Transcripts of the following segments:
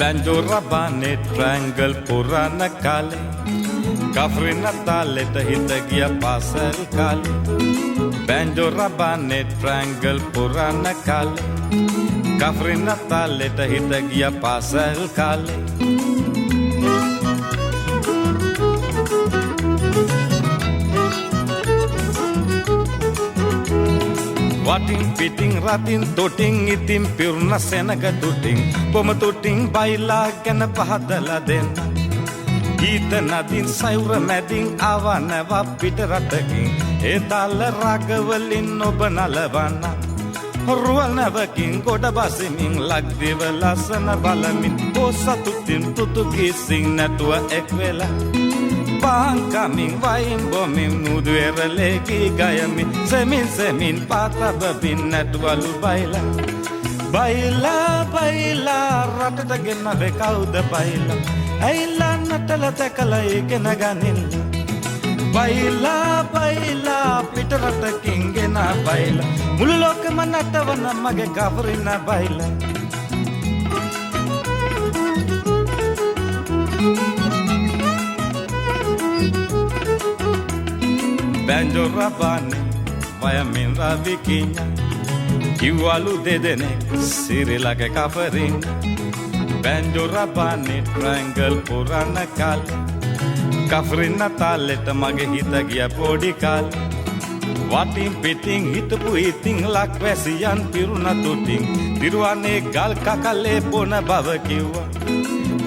Banjo rabane triangle purana kale Kafrina taleta hita gya pasal kale Banjo rabane triangle purana kale Kafrina taleta hita gya pasal kale Wating piting ratin toting itim purna senaga tuting poma tuting baila kana pahadala denna Geeta nadin sayura madin awanava pitaratakin e tala ragawalin oba nalawana ruwal navakin goda basimin lagdiva lasana balamin o satutin tutugi sing natuwa ekvela Pangkaming vain bomim nuduera legi gayamin semin pata babin natwalu baila baila baila ratata genna bekauda baila aila natala takala egena ganilla baila baila pitarata kingena baila mulokama natavana mage kafrina baila Banjo rabane vayamin ravikinya kiwalu dedene sirilake kafarina Banjo rabane triangle purana kale kafrina taleta mage hita gya podi kale wating piting hitapu iting lakwesiyan piruna tuting diruane gal kakale pona bava kiwa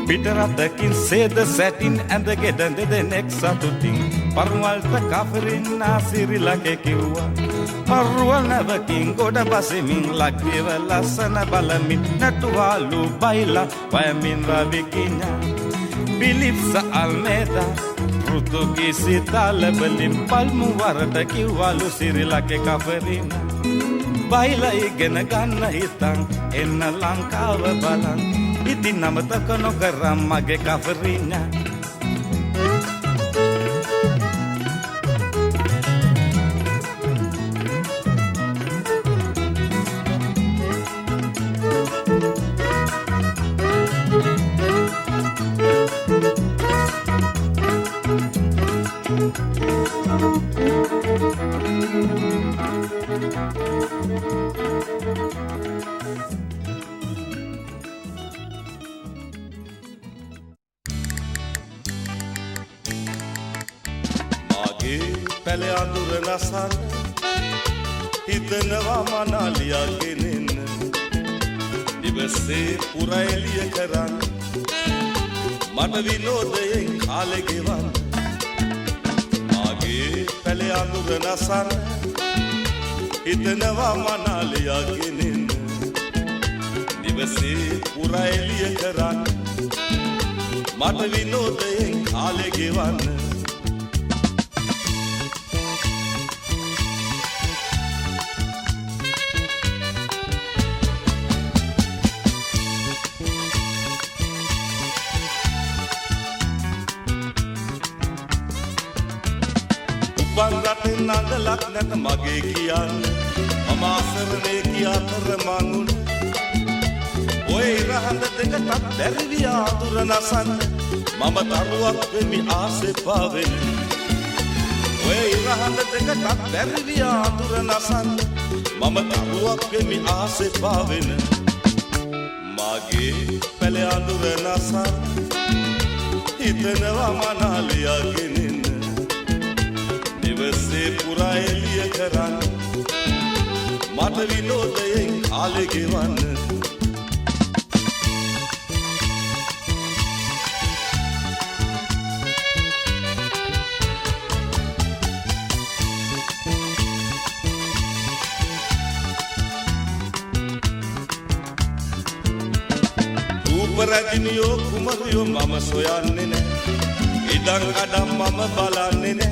Pitaratakin seda satin and the get and the next satuting Parwalta kafrina sirilake kiwa Parwal never king goda basimin lakiva lasana balamin natualu baila vayamin ravikinya Bilipsa almeda Portugisi talabalim palmu warata kiwalu sirilake kafrina Baila igena ganna hitang enna lankava balang Itin namataka no garam mage kafrina Pele andurna san Hidnawa manaliya genin Divase pura eliya karan Mata vinodayen khale gewan Aage pele andurna san Hidnawa manaliya genin Divase pura eliya karan Mata vinodayen khale gewan Bangatin nandalak net mage kiyan mama asarne kiya tar mangun oy rahanda dekat derviya durna san mama taruak mi aase paven oy rahanda dekat derviya durna san mama taruak mi aase paven mage pele andurna san itnawa manaliya genin Divase pura eliya karan Mata vinodayen khale gewan Uparajiniyo kumariyo mama soyanne ne Idang kadam mama balanne ne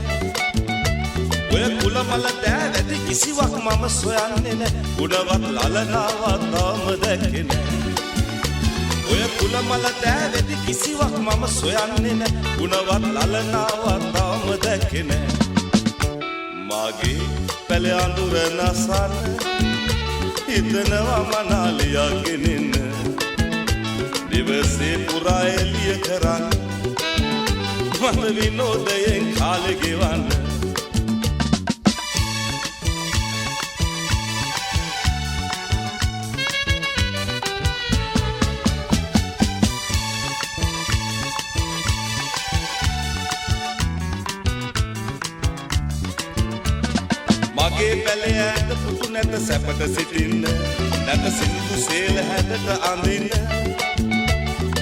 Oya kula mala dෑවැති කිසිවක් මම සොයන්නේ නෑ ගුණවත් ලලනාවක් තාම දැක්කේ නෑ ඔය කුල මල දෑවැති කිසිවක් මම සොයන්නේ නෑ ගුණවත් ලලනාවක් තාම දැක්කේ නෑ මාගේ පැල අඳුර නසන්න හිතනවා මනාලියක් ගෙනෙන්න දිවසේ පුරා එළිය කරන්න මම විනෝදයෙන් කාලෙ ගෙවන්න මගේ පැලේ ඇත පුතු නැත සැපට සිටින්න නැත සින්දු සේල හැඩට අඳින්න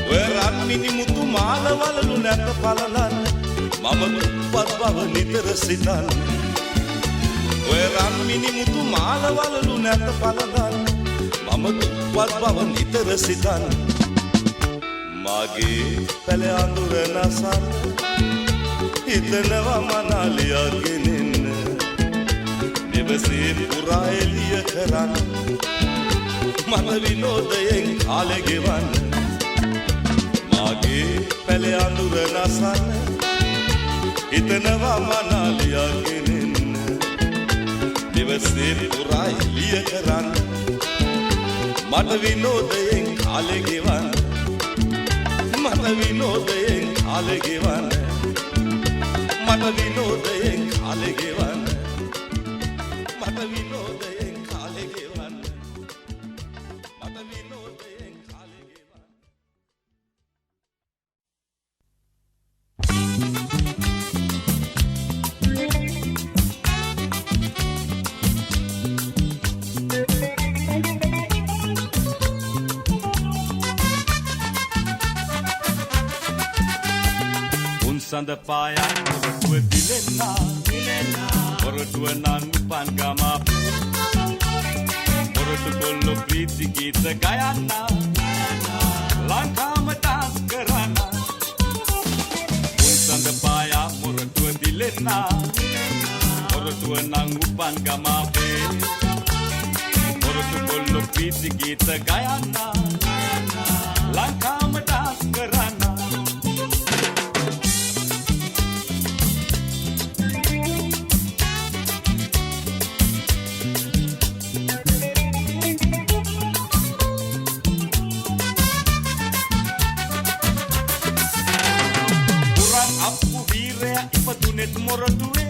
ඔය රන් මිනිමුතු මාලවලු නැත පලලන්න මම දුප්පත් බව නිතර සිතන්න ඔය රන් මිනිමුතු මාලවලු නැත පලලන්න මම දුප්පත් බව නිතර සිතන්න මගේ පැලේ අඳුර නසන්න හිතනවා මනාලියක් ගෙනෙන්න දිවසේ පුරා එළිය කරන්න මම විනෝදයෙන් කාලෙ ගෙවන්න මගේ පැලේ අඳුර නසන්න හිතනවා මනාලියක් ගෙනෙන්න දිවසේ පුරා එළිය කරන්න මට විනෝදයෙන් කාලෙ ගෙවන්න මට විනෝදයෙන් කාලෙ ගෙවන්න මට විනෝදයෙන් කාලෙ ගෙවන්න මට විනෝදයෙන් කාලෙ ගෙවන්න මට විනෝදයෙන් කාලෙ ගෙවන්න උන්සඳ පායන් ඔරටුව දිලෙන්නා ඔරටුව නම් උපන් ගම ඔරටු කොල්ලෝ ප්‍රීති ගීත ගයන්න ලංකාම ඩාන්ස් කරන්න උන්සඳ පායා ඔරටුව දිලෙන්නා ඔරටුව නම් උපන් ගම ඔරටු කොල්ලෝ ප්‍රීති ගීත ගයන්න ලංකාම ඩාන්ස් කරන්න ඉපදුනෙත් මොරටුවේ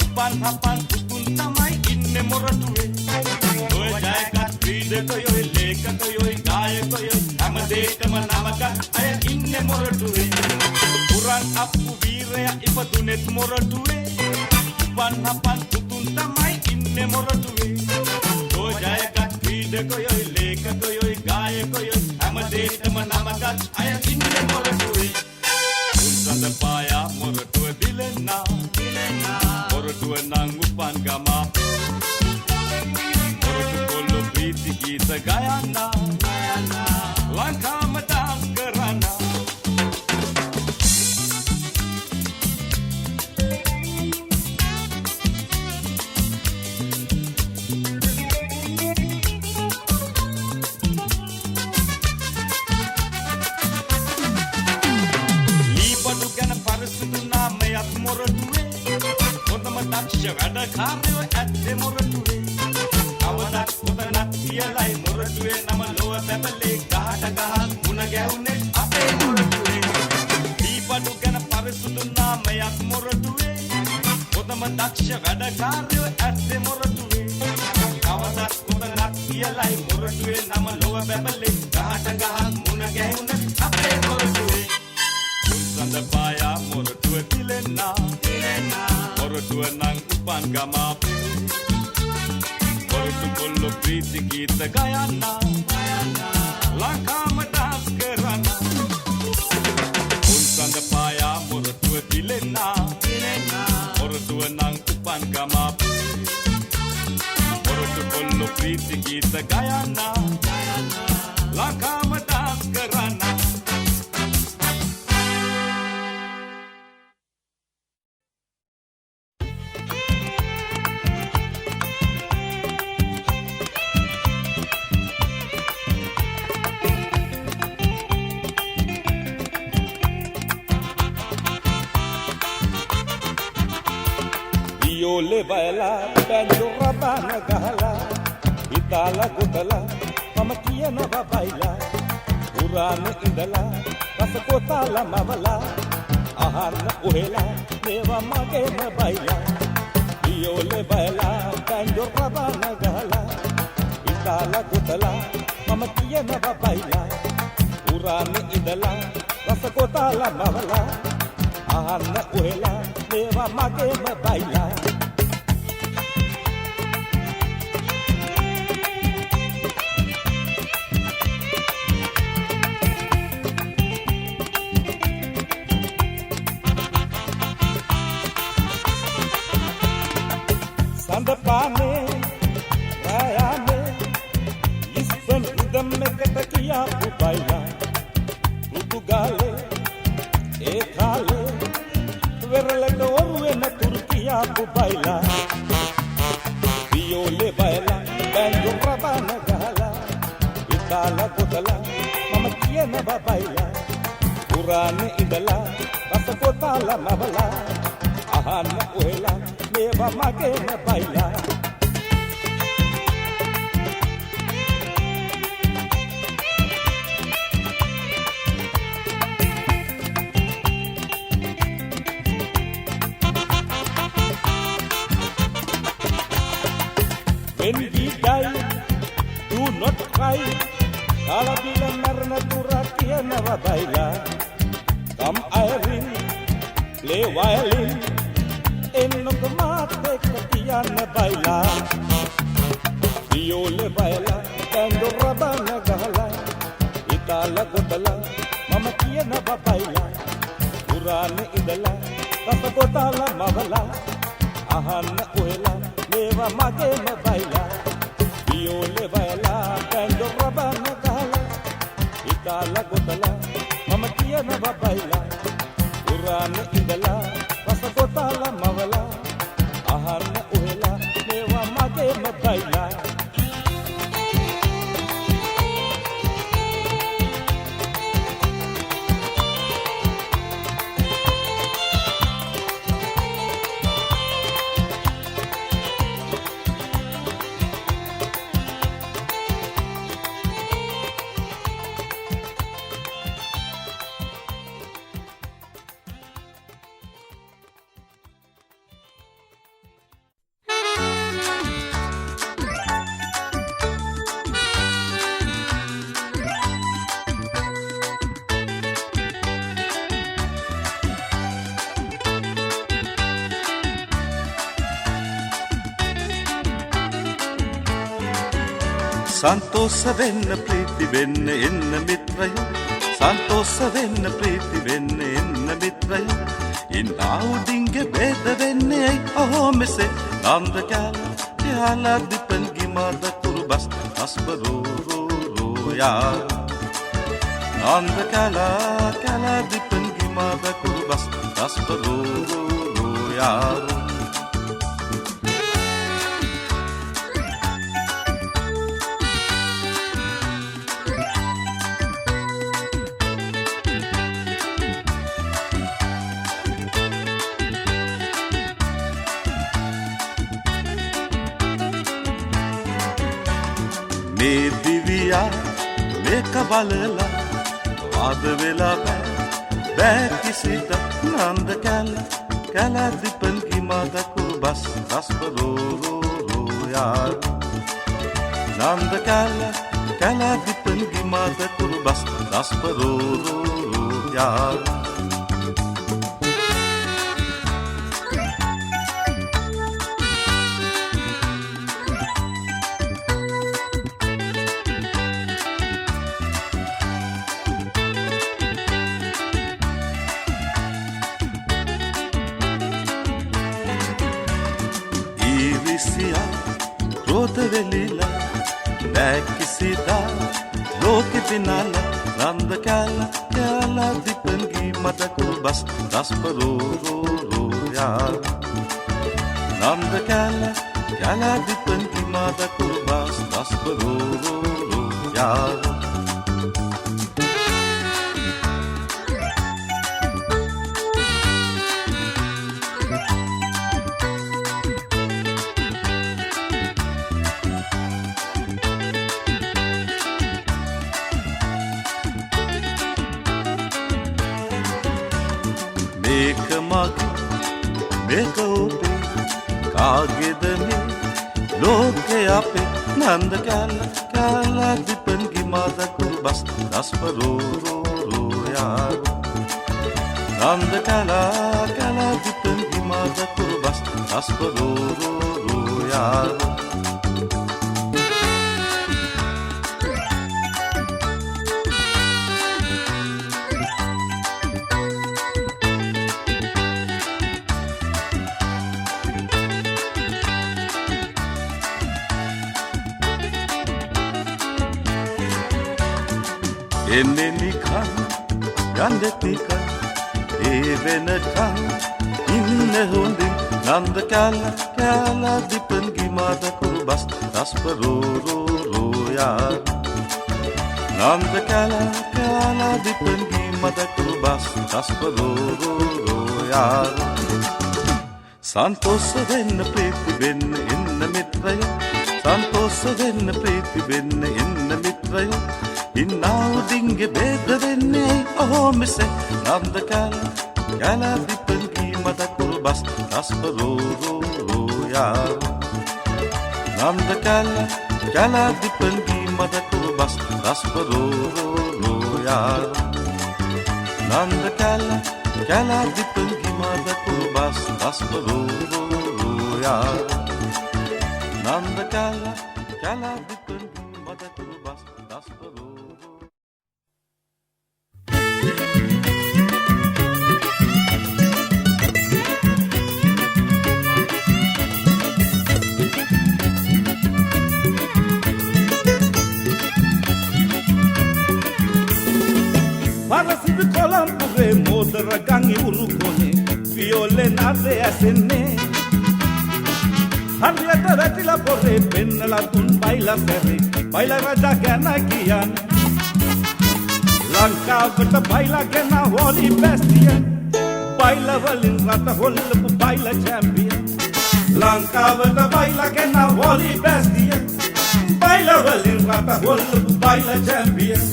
උපන් හපන් පුතුන් තමයි ඉන්නේ මොරටුවේ ඔය ජයගත් ක්‍රීඩකයෝයි ලේඛකයෝයි ගායකයෝයි හැමදේටම නමක අය ඉන්නේ මොරටුවේ පුරන් අප්පු වීරයා ඉපදුනෙත් මොරටුවේ උපන් හපන් පුතුන් තමයි ඉන්නේ මොරටුවේ ඔය ජයගත් ක්‍රීඩකයෝයි ලේඛකයෝයි ගායකයෝයි හැමදේටම නමක අය ඉන්නේ මොරටුවේ උන්සඳ පායා මොරටුව දිලෙන්නා මොරටුව නම් උපන් ගම මොරටු කොල්ලෝ ප්‍රීති ගීත ගයන්න ලංකාම ඩාන්ස් කරන්න මොරටුවේ හොඳම දක්ෂ වැඩකාරයෝ ඇත්තේ මොරටුවේ අවදක් කොතනක් කියලයි මොරටුවේ නම ලොව බැබලේ ගහට ගහ මුණ ගැහුනේ අපේ මොරටුවේ දීපඩු ගැන පරිසුදු නාමයක් මොරටුවේ හොඳම දක්ෂ වැඩකාරයෝ ඇත්තේ මොරටුවේ අවදක් කොතනක් කියලයි මොරටුවේ නම ලොව බැබලේ ගහට ගහ මුණ ගැහුනේ අපේ මොරටුවේ උන්සඳ පායා මොරටුව දිලෙන්නා මොරටුව නම් උපන් ගම මොරටු කොල්ලෝ ප්‍රීති ගීත ගයන්න ලංකාම ඩාන්ස් කරන්න උන්සඳ පායා මොරටුව දිලෙන්නා මොරටුව නම් උපන් ගම මොරටු කොල්ලෝ ප්‍රීති ගීත ගයන්න ලංකාම ඩාන්ස් කරන්න යෝලේ බයලා බැන්දු රබන ගහලා හිතාලා ගොතලා මම කියනවා බයිලා පුරාණ ඉඳලා රස කොතාලා මවලා අහන්න ඔහෙලා මේවා මගේම බයිලා වියෝලේ බයලා බැන්ඩෝ රබන ගහලා ඉතාලා කොතලා මම කියනවා බයිලා පුරාණ ඉඳලා රස කොතාලා මවලා අහන්න ඔහෙලා මේවා මගේම බයිලා Sandapane, Rayane, Lisbon, Idam, Mekatakia, Ubaila, Portugale, Ekale, Verladoru, and Turkia, Ubaila, Viole Baila, Banjo Rabana Gala, Itala Kotala, Mamakia Babaila, Urane Idala, Pasakotala Mavala, Ahana Uela. Leva magena baila When we die, do not cry Kala bila marna turakia nava baila Come Irene, play violin Ennok mate katiyana baila Viole baila Bando rabana gala Itala gotala Mama kiyana baila Purane idala Rasa gotala mavala Ahana uhela Leva magena baila Viole baila Bando rabana gala Itala gotala Mama kiyana baila Purane idala Rasa gotala mavala Ahana uhela Mewa magena baila සන්තෝෂ වෙන්න ප්‍රීති වෙන්න එන්න මිත්‍රයෝ සන්තෝෂ වෙන්න ප්‍රීති වෙන්න එන්න මිත්‍රයෝ ඉන්නා උඩින්ගේ බෙද වෙන්නේ ඇයි අහෝ මෙසේ නන්ද කැලා දිපන් ගිමද කුරුබස් අස්බරෝ රෝ යා නන්ද කැලා දිපන් ගිමද කුරුබස් අස්බරෝ රෝ යා මේ දිවියා මේක බලලා වාද වෙලා බෑ කිසිට නන්ද කැලා දිපන් කිමද කුරුබස් රස්පරෝ යා නන්ද කැලා දිපන් කිමද කුරුබස් රස්පරෝ යා ක්‍රෝධ වෙලිලා නෑ කිසිදා ලෝකෙ පිනාල නන්ද කැලා දිපන්ගි මත කුරුබස් රස්පරෝ යා නන්ද කැලා දිපන්ගි මත කුරුබස් රස්පරෝ යා මගේ මේක ඔබේ කාගේද මේ ලෝකේ අපේ නන්ද කැල දිපන්ගි මාදකුරු බස් දස්පරෝ රෝ යාරෝ නන්ද කැල දිපන්ගි මාදකුරු බස් දස්පරෝ රෝ යාරෝ එන්නේ නිකන් යන්නෙත් නිකන් ඒ වෙනකන් ඉන්න හොඳින් නන්ද කැල දිපන්ගි මාදකුරු බස් දස්පරෝ රෝ යාරෝ නන්ද කැල දිපන්ගි මාදකුරු බස් දස්පරෝ රෝ යාරෝ සන්තෝෂ වෙන්න ප්‍රීති වෙන්න එන්න මිත්‍රය සන්තෝෂ වෙන්න ප්‍රීති වෙන්න එන්න මිත්‍රය ඉන්නවදින්ගේ බේද වෙන්නේ ඔහො මිසේ නන්ද කැල දිපන්ගි මාදකුරු බස් දස්පරෝ රෝ යාරෝ නන්ද කැල දිපන්ගි මාදකුරු බස් දස්පරෝ රෝ යාරෝ නන්ද කැල දිපන්ගි මාදකුරු බස් දස්පරෝ රෝ යාරෝ නන්ද කැල දිපන්ගි මාදකුරු බස් දස්පරෝ Parasibi kolampuge modra gangi urukone viole nade asenne Harrieta vetila porre pennala tun baila serre baila raja gana kiyan Lanka vata baila gana holi bestian baila valin rata holpu baila champion Lanka vata baila gana holi bestian baila valin rata holpu baila champion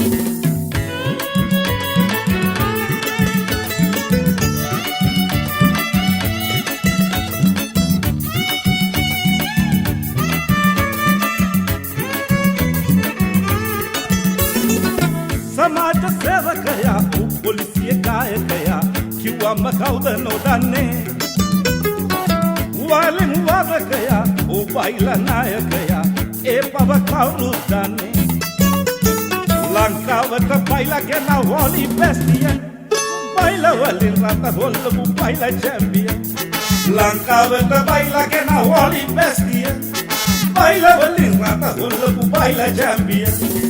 समाज सेवकया पुलिसिये गायकया किंवा मकावद नोदाने वालिम वादकया ओ बाईला नायकया ए पवकावरू दाने लंकावत बाईला गेना volley bastion बाईला वालिन राता होल्लबू बाईला champion लंकावत बाईला गेना वॉली बेस्टियन बाईला वालिन राता होल्लबू बाईला champion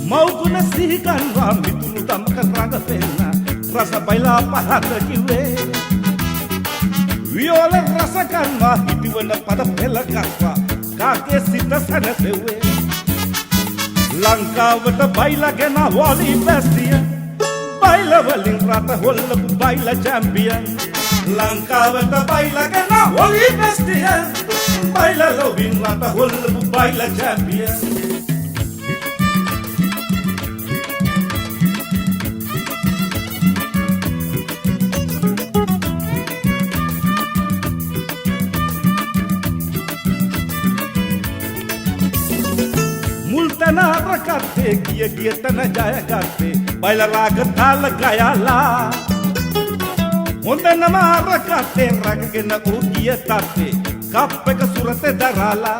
Mauguna sihikanwa mitunu tamka raga penna rasa baila pahata kiwe viola rasa kanwa hitiwana pada pela kaswa kake sita sana sewe lanka vata baila gena wali bestia baila walin rata holla baila champion lanka vata baila gena wali bestia baila lovin rata holla baila champion Multana rakate kiya tana jaya karte baila raga tal gayala Mundana rakate raga gena ukiya tate kappe ka surate darala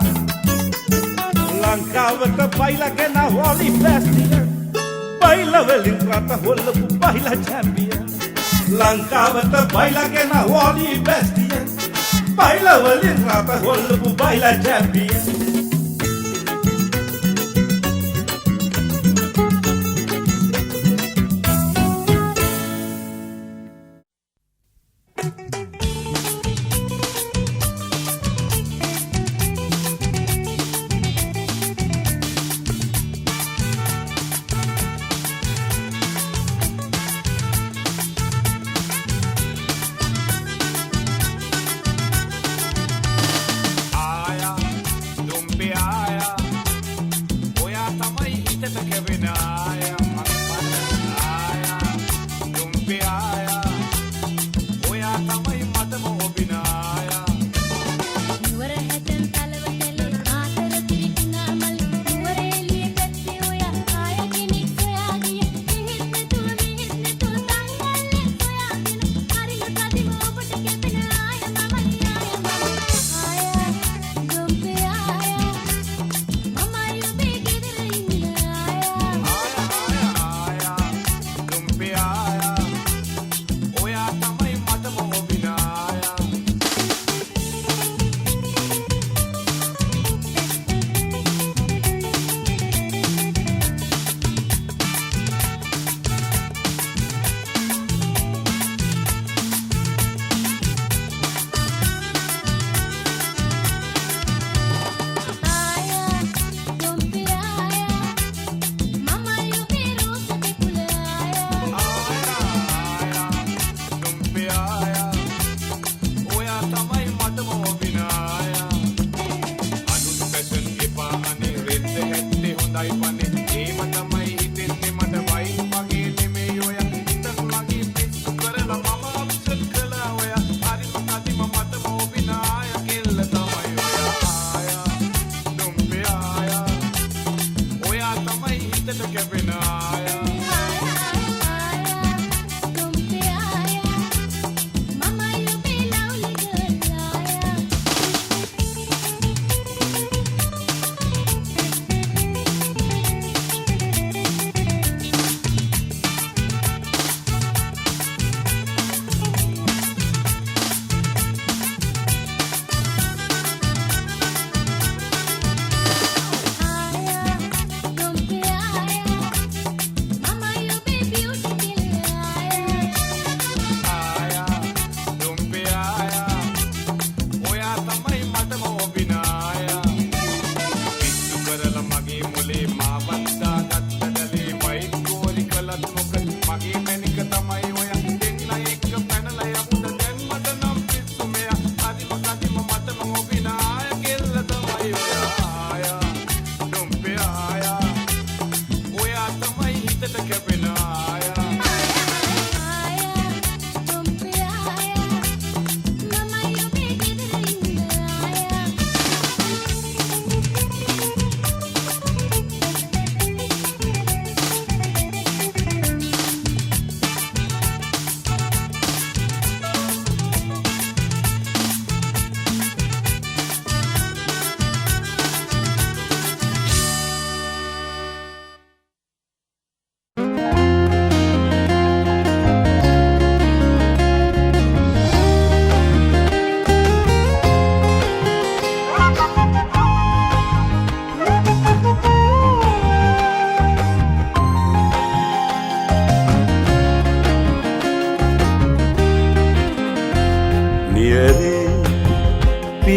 Lankavata baila gena wali bestia baila velin rata holla baila champion Lankavata baila gena wali bestia baila velin rata holla baila champion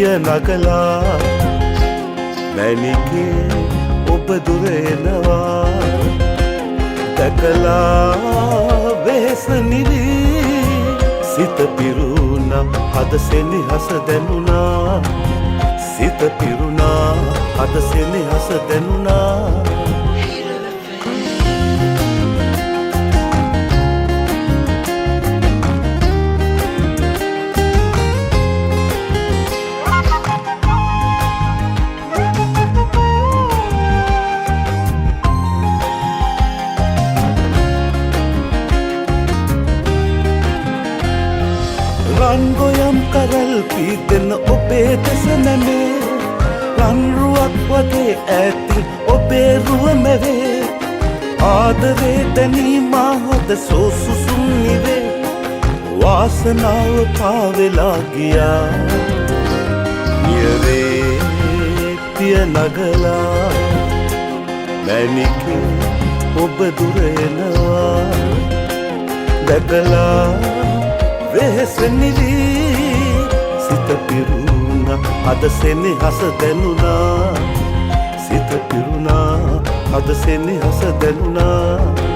පිය නගලා මැණිකේ ඔබ දුර එනවා දැකලා වෙහෙස නිවි සිත පිරුණා අද සෙනෙහස දැනුණා සිත පිරුණා අද සෙනෙහස දැනුණා රන්ගොයම් කරල් පීතන ඔබේ දෙස නැමේ රන්රුවක් වගේ ඇති ඔබේ රුව මැවේ ආදරේ දැනී මාහොද සෝසුසුම් නිවේ වාසනාව පාවෙලා ගියා නියවේ පිය නගලා මැණිකේ ඔබ දුර එනවා දැකලා වෙහෙස නිවි සිත පිරුණා අද සෙනෙහස දැනුණා සිත පිරුණා අද සෙනෙහස දැනුණා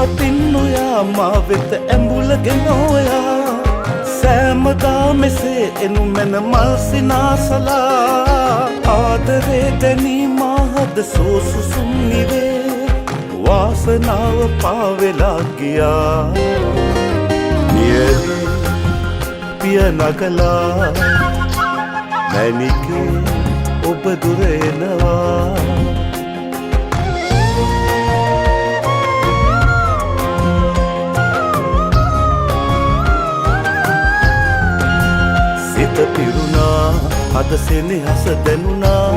අතින් නොයා මා වෙත ඇඹුලගෙන ඔයා සෑමදා මෙසේ එනු මැන මල් සිනාසලා ආදරේ දැනී මාහද සෝසුසුම් නිවේ වාසනාව පාවෙලා ගියා නියලි පිය නගලා මැණිකේ ඔබ දුර එනවා සිත පිරුණා අද සෙනෙහස දැනුණා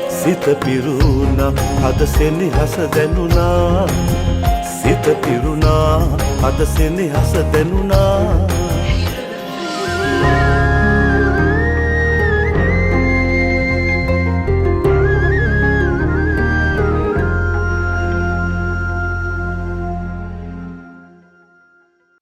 සිත පිරුණා අද සෙනෙහස දැනුණා සිත පිරුණා අද සෙනෙහස දැනුණා